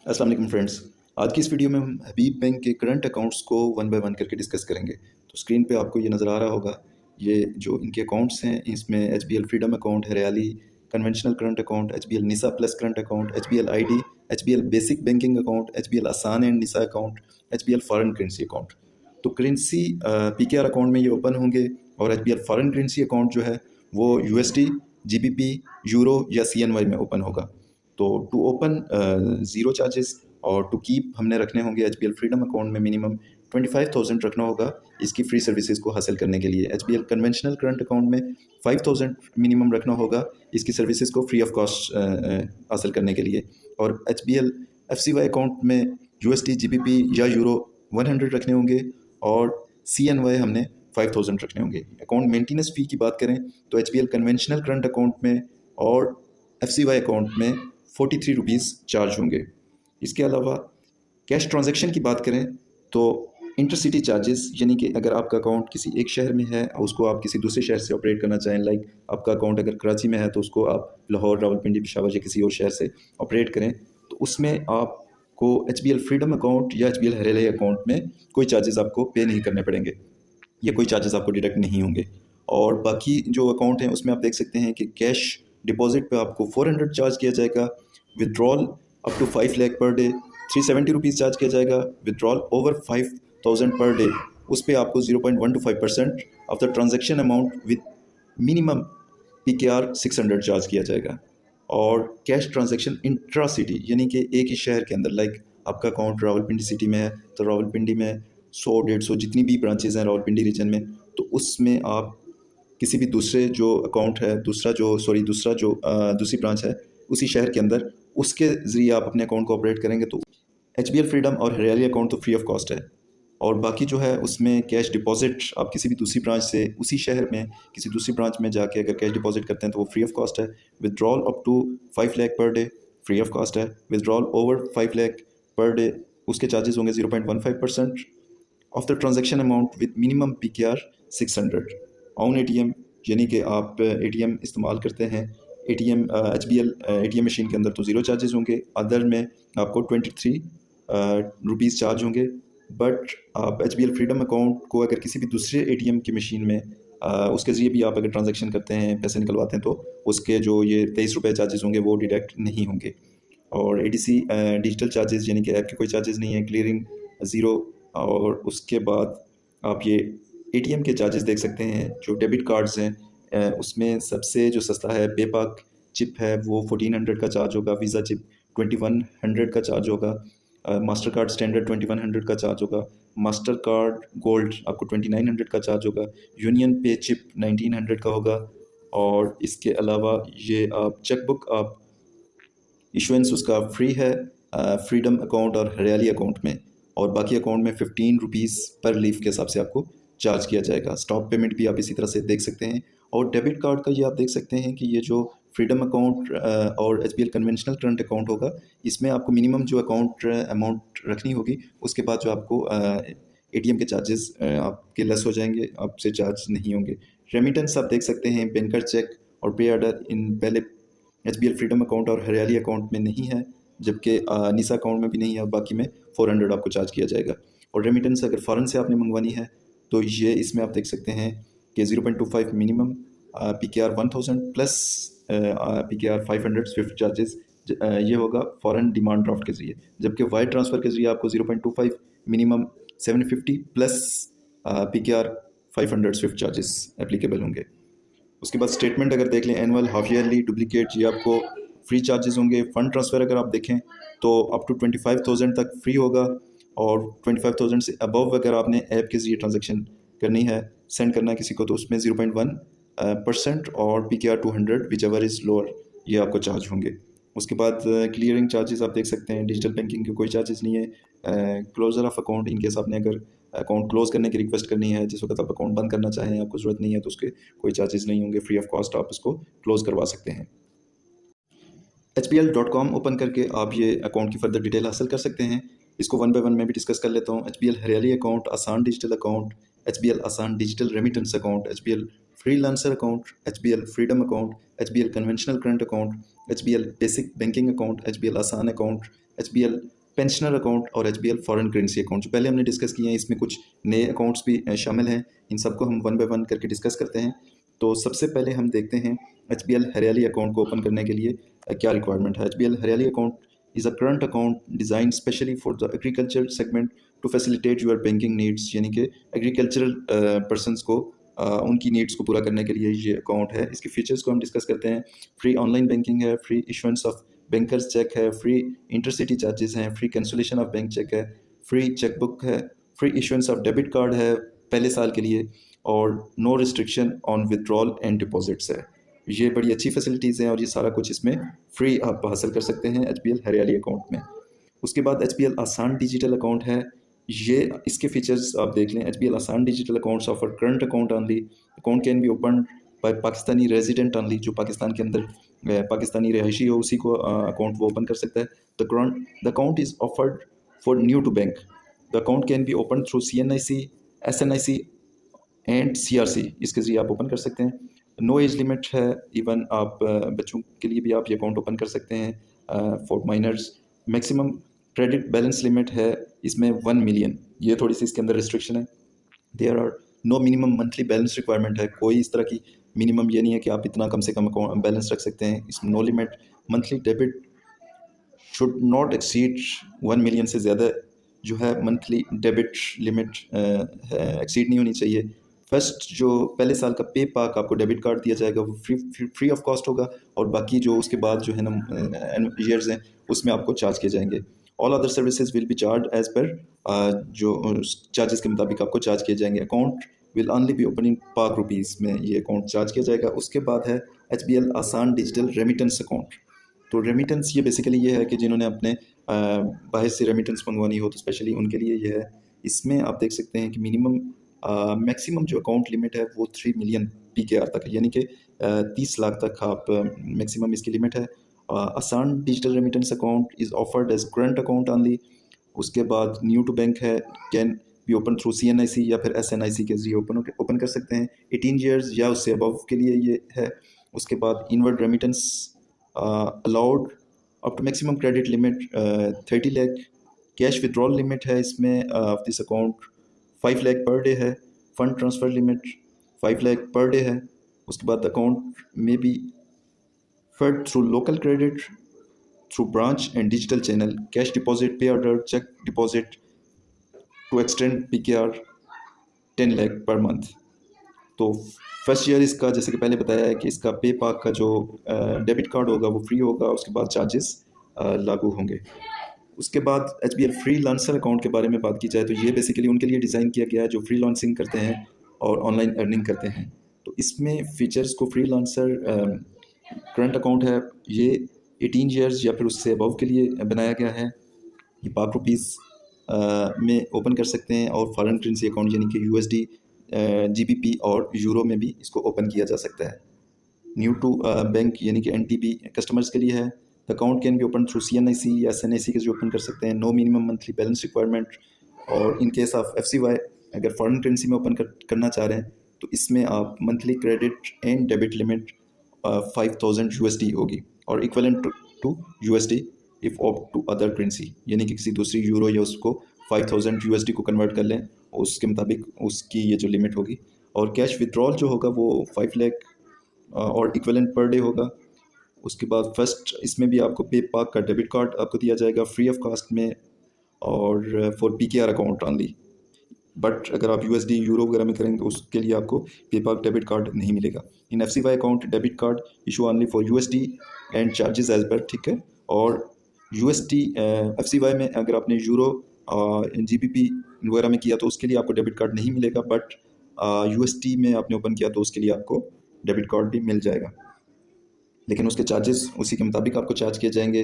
अस्सलाम वालेकुम फ्रेंड्स। आज की इस वीडियो में हम हबीब बैंक के करंट अकाउंट्स को वन बाय वन करके डिस्कस करेंगे। तो स्क्रीन पे आपको ये नज़र आ रहा होगा, ये जो इनके अकाउंट्स हैं, इसमें HBL freedom account, Hariyali conventional current account, HBL Nisa plus current account, HBL ID, HBL basic banking account, HBL Asaan and Nisa account, HBL foreign currency account. तो करेंसी पीकेआर अकाउंट में ये ओपन होंगे और एचबीएल फॉरेन करेंसी अकाउंट जो है वो USD, GBP, euro या सीएनवाई में ओपन होगा। तो टू ओपन ज़ीरो चार्जेस और टू कीप हमने रखने होंगे एचबीएल फ्रीडम अकाउंट में मिनिमम 25,000 रखना होगा इसकी फ्री सर्विसेज को हासिल करने के लिए। एचबीएल कन्वेंशनल करंट अकाउंट में 5,000 मिनिमम रखना होगा इसकी सर्विसेज को फ्री ऑफ कॉस्ट हासिल करने के लिए। और एचबीएल एफसीवाई अकाउंट में यूएसडी, जीबीपी या यूरो 100 रखने होंगे और सीएनवाई हमने 5,000 रखने होंगे। अकाउंट मेंटेनेंस फ़ी की बात करें तो एचबीएल कन्वेंशनल करंट अकाउंट में और एफसीवाई अकाउंट में 43 रुपीज़ चार्ज होंगे। इसके अलावा कैश ट्रांजैक्शन की बात करें तो इंटरसिटी चार्जेस, यानी कि अगर आपका अकाउंट किसी एक शहर में है और उसको आप किसी दूसरे शहर से ऑपरेट करना चाहें, लाइक आपका अकाउंट अगर कराची में है तो उसको आप लाहौर, रावलपिंडी, पेशावर या किसी और शहर से ऑपरेट करें, तो उसमें आपको एचबीएल फ्रीडम अकाउंट या एचबीएल हरियाली अकाउंट में कोई चार्जेस आपको पे नहीं करने पड़ेंगे या कोई चार्जेस आपको डिडक्ट नहीं होंगे। और बाकी जो अकाउंट हैं उसमें आप देख सकते हैं कि कैश डिपॉजिट पे आपको 400 चार्ज किया जाएगा, withdrawal up to 5 lakh per day 370 rupees charge किया जाएगा, विड्रॉल ओवर 5,000 पर डे उस पर आपको 0.125% of the transaction amount with minimum PKR 600 charge किया जाएगा। और कैश ट्रांजैक्शन इंट्रा सिटी, यानी कि एक ही शहर के अंदर, लाइक आपका अकाउंट रावलपिंडी सिटी में है तो रावलपिंडी में 100-150 जितनी भी ब्रांचेज़ हैं रावलपिंडी रीजन में, तो उसमें आप किसी भी दूसरे जो अकाउंट है, दूसरी ब्रांच है उसी शहर के अंदर, उसके ज़रिए आप अपने अकाउंट को ऑपरेट करेंगे तो एचबीएल फ्रीडम और हरियाली अकाउंट तो फ्री ऑफ कॉस्ट है। और बाकी जो है उसमें कैश डिपॉजिट आप किसी भी दूसरी ब्रांच से उसी शहर में किसी दूसरी ब्रांच में जाके अगर कैश डिपॉजिट करते हैं तो वो फ्री ऑफ कॉस्ट है। Withdrawal up to 5 lakh per day free of cost है। Withdrawal over 5 lakh per day उसके चार्जेस होंगे 0.15% of the transaction amount with minimum PKR 600 on ATM, यानी कि आप एटीएम इस्तेमाल करते हैं एटीएम एचबीएल एटीएम मशीन के अंदर तो ज़ीरो चार्जेस होंगे, अदर में आपको 23 रुपीज़ चार्ज होंगे। बट आप एचबीएल फ्रीडम अकाउंट को अगर किसी भी दूसरे एटीएम की मशीन में उसके ज़रिए भी आप अगर ट्रांजैक्शन करते हैं, पैसे निकलवाते हैं, तो उसके जो ये 23 रुपये चार्जेस होंगे वो डिडक्ट नहीं होंगे। और एडीसी डिजिटल चार्जेस, यानी कि ऐप के कोई चार्जेस नहीं है, क्लियरिंग ज़ीरो। और उसके बाद आप ये एटीएम के चार्जेस देख सकते हैं। जो डेबिट कार्ड्स हैं उसमें सबसे जो सस्ता है पेपाक चिप है वो 1400 का चार्ज होगा, वीज़ा चिप 2100 का चार्ज होगा, मास्टर कार्ड स्टैंडर्ड 2100 का चार्ज होगा, मास्टर कार्ड गोल्ड आपको 2900 का चार्ज होगा, यूनियन पे चिप 1900 का होगा। और इसके अलावा ये आप चेकबुक आप इशुएंस उसका फ्री है फ्रीडम अकाउंट और हरियाली अकाउंट में, और बाकी अकाउंट में 15 रुपीज़ पर लीफ के हिसाब से आपको चार्ज किया जाएगा। स्टॉप पेमेंट भी आप इसी तरह से देख सकते हैं। और डेबिट कार्ड का ये आप देख सकते हैं कि ये जो फ्रीडम अकाउंट और एचबीएल कन्वेंशनल करंट अकाउंट होगा, इसमें आपको मिनिमम जो अकाउंट अमाउंट रखनी होगी, उसके बाद जो आपको एटीएम के चार्जेस आपके लेस हो जाएंगे, आपसे चार्ज नहीं होंगे। रेमिटेंस आप देख सकते हैं, बैंकर चेक और पे ऑर्डर इन पहले एचबीएल फ्रीडम अकाउंट और हरियाली अकाउंट में नहीं है, जबकि निसा अकाउंट में भी नहीं है, और बाकी में 400 आपको चार्ज किया जाएगा। और रेमिटेंस अगर फ़ॉरन से आपने मंगवानी है तो ये इसमें आप देख सकते हैं कि 0.25 minimum PKR 1000 plus PKR 500 Swift charges ये होगा फ़ॉरन डिमांड ड्राफ्ट के ज़रिए, जबकि वायर ट्रांसफ़र के ज़रिए आपको 0.25 minimum 750 plus PKR 500 Swift charges applicable होंगे। उसके बाद स्टेटमेंट अगर देख लें, एनुअल, हाफ ईयरली, डुप्लीकेट, ये आपको फ्री चार्जेस होंगे। फ़ंड ट्रांसफ़र अगर आप देखें तो अप टू 25,000 तक फ्री होगा, और 25,000 से अबव अगर आपने ऐप के ज़रिए ट्रांजेक्शन करनी है, सेंड करना है किसी को, तो उसमें 0.1% और PKR 200 which ever is lower ये आपको चार्ज होंगे। उसके बाद क्लियरिंग चार्जेस आप देख सकते हैं, डिजिटल बैंकिंग के कोई चार्जेस नहीं है। Closure of account, in case आपने अगर अकाउंट क्लोज करने की रिक्वेस्ट करनी है, जिस वक्त आप अकाउंट बंद करना चाहें, आपको ज़रूरत नहीं है, तो उसके कोई चार्जेस नहीं होंगे, फ्री ऑफ कॉस्ट आप उसको क्लोज़ करवा सकते हैं। HBL.com ओपन करके आप ये अकाउंट की फर्दर डिटेल हासिल कर सकते हैं। इसको वन बाय वन मैं भी डिस्कस कर लेता हूँ। HBL हरियाली अकाउंट, आसान डिजिटल अकाउंट, HBL आसान digital remittance account, HBL freelancer account, HBL freedom account, HBL conventional current account, HBL basic banking account, HBL आसान अकाउंट, HBL पेंशनर अकाउंट और HBL foreign currency account जो पहले हमने discuss किए हैं, इसमें कुछ नए अकाउंट्स भी शामिल हैं। इन सबको हम वन बाय वन करके डिस्कस करते हैं। तो सबसे पहले हम देखते हैं HBL हरियाली अकाउंट को ओपन करने के लिए क्या रिक्वायरमेंट है। HBL Hariyali account is a current account design specially for the agriculture segment to facilitate your banking needs, यानी कि एग्रीकल्चरल पर्सनस को उनकी नीड्स को पूरा करने के लिए ये अकाउंट है। इसके फीचर्स को हम डिस्कस करते हैं। फ्री ऑनलाइन बैंकिंग है, free issuance of bankers cheque है, फ्री इंटरसिटी चार्जेस हैं, free cancellation of bank cheque है, फ्री चेकबुक है, free issuance of debit card है पहले साल के लिए, और no restriction on withdrawal and deposits है। ये बड़ी अच्छी फैसिलिटीज़ हैं और ये सारा कुछ इसमें फ्री आप हासिल कर सकते हैं HBL हरियाली अकाउंट में। उसके बाद HBL आसान डिजिटल अकाउंट है। ये इसके फीचर्स आप देख लें। HBL आसान digital accounts offer current account only, account can be open by Pakistani resident only, जो पाकिस्तान के अंदर पाकिस्तानी रहायशी हो उसी को अकाउंट वो ओपन कर सकता है। The account is offered for new to bank. The account can be open through CNIC, SNIC and CRC, इसके ज़रिए आप ओपन कर सकते हैं। नो एज लिमिट है, इवन आप बच्चों के लिए भी आप ये अकाउंट ओपन कर सकते हैं for minors. Maximum credit balance limit है इसमें 1 मिलियन, ये थोड़ी सी इसके अंदर रिस्ट्रिक्शन है। There are no minimum monthly balance requirement है, कोई इस तरह की मिनिमम ये नहीं है कि आप इतना कम से कम बैलेंस रख सकते हैं। इसमें no limit. Monthly debit should not exceed 1 million, से ज़्यादा जो है मंथली डेबिट लिमिट एक्सीड नहीं होनी चाहिए। फर्स्ट जो पहले साल का पे पाक आपको डेबिट कार्ड दिया जाएगा वो फ्री ऑफ कॉस्ट होगा, और बाकी जो उसके बाद जो है ना ईयर्स हैं उसमें आपको चार्ज किए जाएंगे। All other services will be charge as per जो चार्जेस के मुताबिक आपको चार्ज किए जाएंगे। Account will only be open in Pak rupees में ये अकाउंट चार्ज किया जाएगा। उसके बाद है HBL आसान डिजिटल रेमिटेंस अकाउंट। तो रेमिटेंस ये बेसिकली ये है कि जिन्होंने अपने बाहर से रेमिटेंस मंगवानी हो तो स्पेशली उनके लिए ये है। इसमें आप देख सकते हैं कि मिनिमम मैक्सिमम जो अकाउंट लिमिट है वो 3 मिलियन PKR तक है, यानी कि 30 लाख तक आप मैक्सिमम इसकी लिमिट है। Asaan digital remittance account is offered as current account only. उसके बाद न्यू टू बैंक है, can be open through CNIC या फिर SNIC के जरिए ओपन कर सकते हैं। 18 ईयर्स या उससे अबव के लिए ये है। उसके बाद inward remittance allowed up to maximum credit limit 30 lakh. Cash withdrawal limit है इसमें of this account 5 lakh per day है। Fund transfer limit 5 lakh per day है। उसके बाद अकाउंट में be fund through local credit, through branch and digital channel, cash deposit, pay order, cheque deposit to extend PKR 10 lakh per month. तो first year इसका जैसे कि पहले बताया है कि इसका पे पाक का जो डेबिट कार्ड होगा वो फ्री होगा, उसके बाद चार्जेस लागू होंगे। उसके बाद HBL फ्री लांसर अकाउंट के बारे में बात की जाए तो ये बेसिकली उनके लिए डिज़ाइन किया गया है जो फ्री लांसिंग करते हैं और ऑनलाइन अर्निंग करते हैं। तो इसमें फ़ीचर्स को फ्री लांसर करंट अकाउंट है, ये 18 ईयर्स या फिर उससे अबव के लिए बनाया गया है। ये पाक रुपीज़ में ओपन कर सकते हैं, और फॉरेन करेंसी अकाउंट यानी कि USD, GBP और यूरो में भी इसको ओपन किया जा सकता है। न्यू टू बैंक यानी कि NTB कस्टमर्स के लिए है। The account can be open through CNIC या SNIC के जो ओपन कर सकते हैं। No minimum monthly balance requirement. और इन केस ऑफ FCY अगर फॉरेन करेंसी में ओपन करना चाह रहे हैं तो इसमें आप monthly credit and debit limit 5000 USD होगी, और equivalent to USD if opt to other currency, यानी कि किसी दूसरी यूरो या उसको 5000 USD को कन्वर्ट कर लें उसके मुताबिक उसकी ये जो लिमिट होगी। और कैश विड्रॉल जो होगा वो 5 लाख और इक्वलेंट पर डे होगा। उसके बाद फर्स्ट इसमें भी आपको पे पाक का डेबिट कार्ड आपको दिया जाएगा फ्री ऑफ कॉस्ट में, और for PKR account only. But अगर आप USD यूरो वगैरह में करेंगे तो उसके लिए आपको पे पाक डेबिट कार्ड नहीं मिलेगा। In FCY account debit card issue only for USD and charges as per, ठीक है। और USD FCY में अगर आपने यूरो GBP वगैरह में किया तो उसके लिए आपको डेबिट कार्ड नहीं मिलेगा, बट USD में आपने ओपन किया तो उसके लिए आपको डेबिट कार्ड भी मिल जाएगा, लेकिन उसके चार्जेस उसी के मुताबिक आपको चार्ज किए जाएंगे।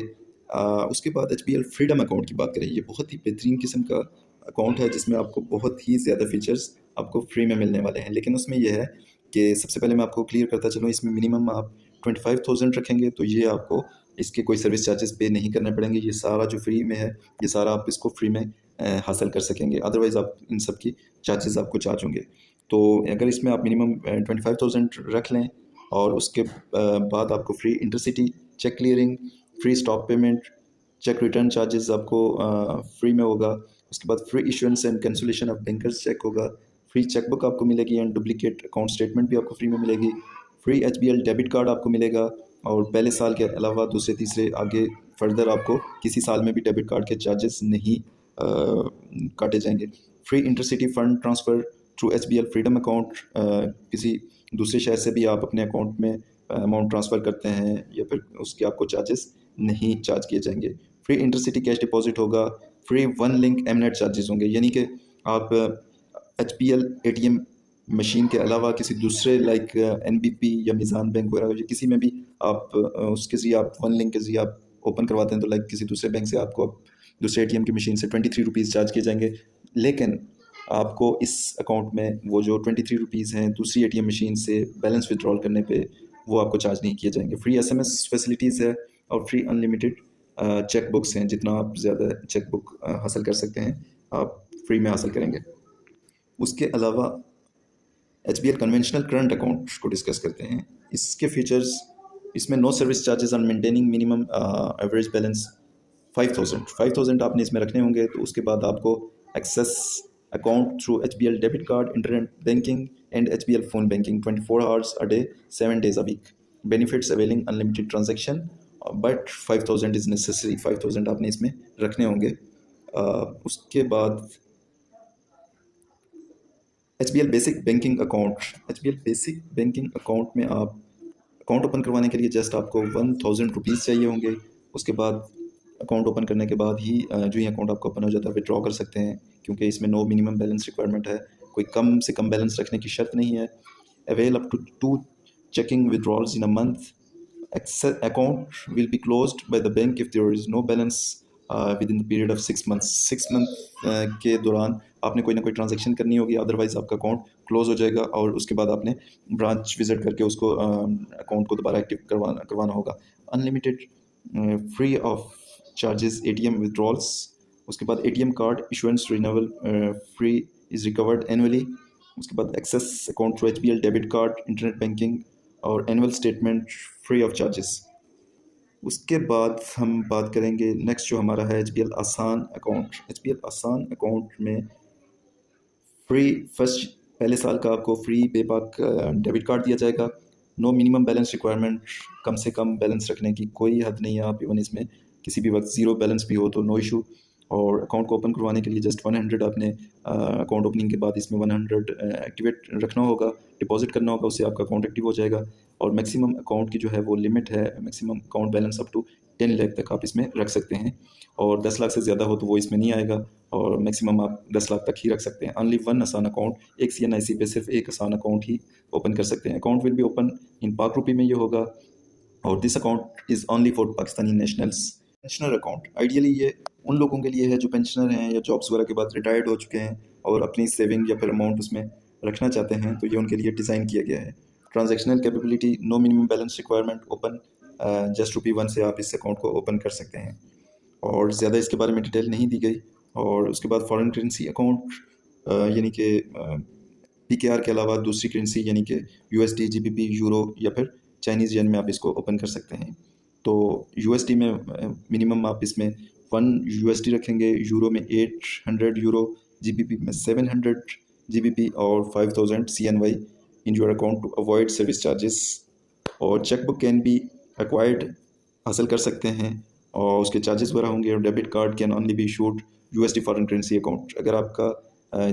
उसके बाद HBL फ्रीडम अकाउंट की बात करें, ये बहुत ही बेहतरीन किस्म का अकाउंट है जिसमें आपको बहुत ही ज़्यादा फीचर्स आपको फ्री में मिलने वाले हैं। लेकिन उसमें यह है कि सबसे पहले मैं आपको क्लियर करता चलूँ, इसमें मिनिमम आप 25,000 रखेंगे तो ये आपको इसके कोई सर्विस चार्जेस पे नहीं करने पड़ेंगे। ये सारा जो फ्री में है ये सारा आप इसको फ्री में हासिल कर सकेंगे, अदरवाइज़ आप इन सब की चार्जेस आपको चार्ज होंगे। तो अगर इसमें आप मिनिमम 25,000 रख लें और उसके बाद आपको free intercity cheque clearing, free stop payment, cheque return charges आपको फ्री में होगा। उसके बाद free issuance and cancellation of bankers cheque होगा। फ्री चेकबुक आपको मिलेगी एंड डुप्लीकेट अकाउंट स्टेटमेंट भी आपको फ्री में मिलेगी। फ्री HBL डेबिट कार्ड आपको मिलेगा और पहले साल के अलावा दूसरे तीसरे आगे फर्दर आपको किसी साल में भी डेबिट कार्ड के चार्जेस नहीं काटे जाएंगे। Free intercity fund transfer through HBL freedom account, किसी दूसरे शहर से भी आप अपने अकाउंट में अमाउंट ट्रांसफ़र करते हैं या फिर उसके आपको चार्जेस नहीं चार्ज किए जाएंगे। फ्री इंटरसिटी कैश डिपॉजिट होगा। फ्री वन लिंक एमनेट चार्जेस होंगे, यानी कि आप HBL ATM मशीन के अलावा किसी दूसरे लाइक NBP या मिज़ान बैंक वगैरह किसी में भी आप उसके ज़रिए आप वन लिंक के ज़रिए आप ओपन करवाते हैं तो लाइक किसी दूसरे बैंक से आपको दूसरे ATM की मशीन से 23 रुपीज़ चार्ज किए जाएंगे। लेकिन आपको इस अकाउंट में वो जो 23 रुपीज़ हैं दूसरी ATM मशीन से बैलेंस विड्रॉल करने पे वो आपको चार्ज नहीं किए जाएंगे। फ्री SMS फैसिलिटीज़ है और फ्री अनलिमिटेड चेक बुक्स हैं। जितना आप ज़्यादा चेक बुक हासिल कर सकते हैं आप फ्री में हासिल करेंगे। उसके अलावा HBL कन्वेंशनल करंट अकाउंट को डिस्कस करते हैं। इसके फीचर्स, इसमें no service charges on maintaining minimum average balance 5000 आपने इसमें रखने होंगे। तो उसके बाद आपको access account through HBL debit card, internet banking and HBL phone banking 24 hours a day 7 days a week। Benefits availing unlimited transaction but 5000 is necessary. 5000 आपने इसमें रखने होंगे। उसके बाद HBL basic banking account. HBL basic banking account में आप account open करवाने के लिए जस्ट आपको 1000 रुपीज़ चाहिए होंगे। उसके बाद अकाउंट ओपन करने के बाद ही जो ही अकाउंट आपका ओपन हो जाता है विड्रॉ कर सकते हैं, क्योंकि इसमें नो मिनिमम बैलेंस रिक्वायरमेंट है। कोई कम से कम बैलेंस रखने की शर्त नहीं है। Avail up to 2 checking withdrawals in a month। Account will be closed by the bank if there is no balance within the period of 6 months। 6 month के दौरान आपने कोई ना कोई ट्रांजेक्शन करनी होगी, अदरवाइज़ आपका अकाउंट क्लोज हो जाएगा और उसके बाद आपने ब्रांच विजिट करके उसको अकाउंट को दोबारा एक्टिव करवाना होगा। Unlimited free of charges ATM withdrawals. उसके बाद ATM card issuance renewal free is recovered annually. उसके बाद access account through HBL debit card, internet banking और annual statement free of charges. उसके बाद हम बात करेंगे नेक्स्ट जो हमारा है HBL आसान अकाउंट। HBL आसान अकाउंट में फ्री फर्स्ट पहले साल का आपको फ्री पेपाक डेबिट कार्ड दिया जाएगा। नो मिनिमम बैलेंस रिक्वायरमेंट, कम से कम बैलेंस रखने की कोई हद नहीं है। आप इवन इसमें किसी भी वक्त ज़ीरो बैलेंस भी हो तो नो इशू। और अकाउंट को ओपन करवाने के लिए जस्ट 100 आपने अकाउंट ओपनिंग के बाद इसमें 100 एक्टिवेट रखना होगा, डिपॉजिट करना होगा, उससे आपका अकाउंट एक्टिव हो जाएगा। और मैक्सिमम अकाउंट की जो है वो लिमिट है, maximum account balance up to 10 lakh तक आप इसमें रख सकते हैं। और 10 लाख से ज़्यादा हो तो वो इसमें नहीं आएगा और मैक्सिमम आप 10 लाख तक ही रख सकते हैं। ओनली वन आसान अकाउंट, एक CNIC पे सिर्फ एक आसान अकाउंट ही ओपन कर सकते हैं। Account will be open in पाक रुपी में ये होगा और this account is only for Pakistani nationals. Pensioner account ideally ये उन लोगों के लिए है जो पेंशनर हैं या जॉब्स वगैरह के बाद रिटायर्ड हो चुके हैं और अपनी सेविंग या फिर अमाउंट उसमें रखना चाहते हैं, तो ये उनके लिए डिज़ाइन किया गया है। Transactional capability, no minimum balance requirement, open just ₹1 से आप इस अकाउंट को ओपन कर सकते हैं और ज़्यादा इसके बारे में डिटेल नहीं दी गई। और उसके बाद फॉरेन करेंसी अकाउंट, यानी कि PKR के अलावा दूसरी करेंसी यानी कि USD, GBP, यूरो या फिर चाइनीज़ येन में आप इसको ओपन कर सकते हैं। तो USD में मिनिमम आप इसमें 1 USD रखेंगे, यूरो में 800 यूरो, GBP में 700 GBP और 5000 CNY in your account to avoid service charges. और चेकबुक कैन बी एक्वायर्ड हासिल कर सकते हैं और उसके चार्जेस वगैरह होंगे। और debit card can only be issued USD foreign currency account. अगर आपका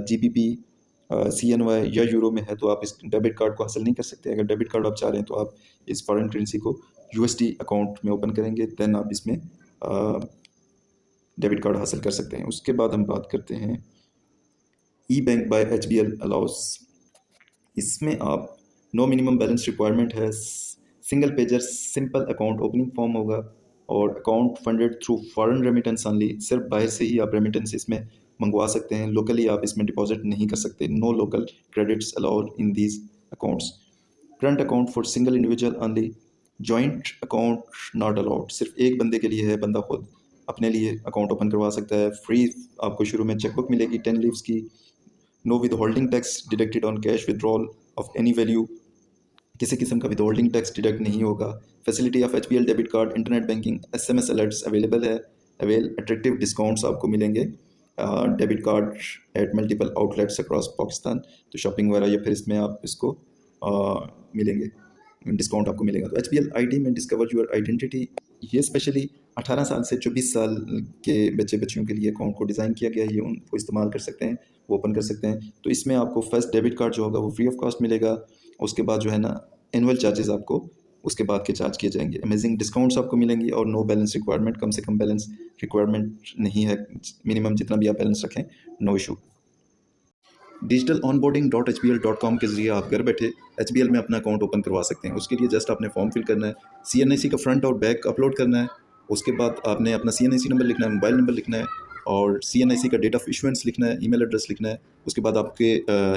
GBP CNY या यूरो में है तो आप इस डेबिट कार्ड को हासिल नहीं कर सकते। अगर डेबिट कार्ड आप चाह रहे हैं तो आप इस फॉरेन करेंसी को USD अकाउंट में ओपन करेंगे, देन आप इसमें डेबिट कार्ड हासिल कर सकते हैं। उसके बाद हम बात करते हैं E-बैंक बाय HBL अलाउस। इसमें आप नो मिनिमम बैलेंस रिक्वायरमेंट है, single pager simple account opening form होगा और account funded through foreign remittance only. सिर्फ बाहर से ही आप रेमिटेंस इसमें मंगवा सकते हैं, लोकली आप इसमें डिपॉजिट नहीं कर सकते। No local credits allowed in these accounts. Current account for single individual only, joint account not allowed. सिर्फ एक बंदे के लिए है, बंदा खुद अपने लिए अकाउंट ओपन करवा सकता है। फ्री आपको शुरू में चेकबुक मिलेगी 10 लीव्स की। Know with holding tax deducted on cash withdrawal of any value, किसी किस्म का विद होल्डिंग टैक्स डिडक्ट नहीं होगा। Facility of HBL debit card, internet banking, SMS alerts available है। अवेल अट्रैक्टिव डिस्काउंट्स आपको मिलेंगे, debit card at multiple outlets across Pakistan. तो shopping वगैरह या फिर इसमें आप इसको मिलेंगे, डिस्काउंट आपको मिलेगा। तो HBL ID में डिस्कवर योर आइडेंटिटी, ये स्पेशली 18 साल से 24 साल के बच्चे बच्चियों के लिए अकाउंट को डिज़ाइन किया गया है। ये उनको इस्तेमाल कर सकते हैं, वो ओपन कर सकते हैं। तो इसमें आपको फर्स्ट डेबिट कार्ड जो होगा वो फ्री ऑफ कॉस्ट मिलेगा। उसके बाद जो है ना एनुअल चार्जेस आपको उसके बाद के चार्ज किए जाएंगे। अमेजिंग डिस्काउंट्स आपको मिलेंगी और नो बैलेंस रिक्वायरमेंट, कम से कम बैलेंस रिक्वायरमेंट नहीं है, मिनिमम जितना भी आप बैलेंस रखें नो इशू। डिजिटल onboarding.hbl.com के ज़रिए आप घर बैठे HBL में अपना अकाउंट ओपन करवा सकते हैं। उसके लिए जस्ट आपने फॉर्म फिल करना है, CNIC का फ्रंट और बैक अपलोड करना है। उसके बाद आपने अपना CNIC नंबर लिखना है, मोबाइल नंबर लिखना है और CNIC का डेट ऑफ इशुएंस लिखना है, ईमेल एड्रेस लिखना है। उसके बाद आपके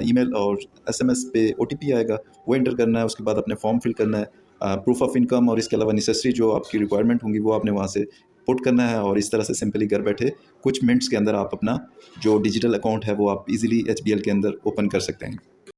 ईमेल और SMS पे OTP आएगा, वो एंटर करना है। उसके बाद अपने फॉर्म फिल करना है, प्रूफ ऑफ इनकम और इसके अलावा नेसेसरी जो आपकी रिक्वायरमेंट होंगी वो आपने वहाँ से पुट करना है। और इस तरह से सिंपली घर बैठे कुछ मिनट्स के अंदर आप अपना जो डिजिटल अकाउंट है वो आप इजीली HBL के अंदर ओपन कर सकते हैं।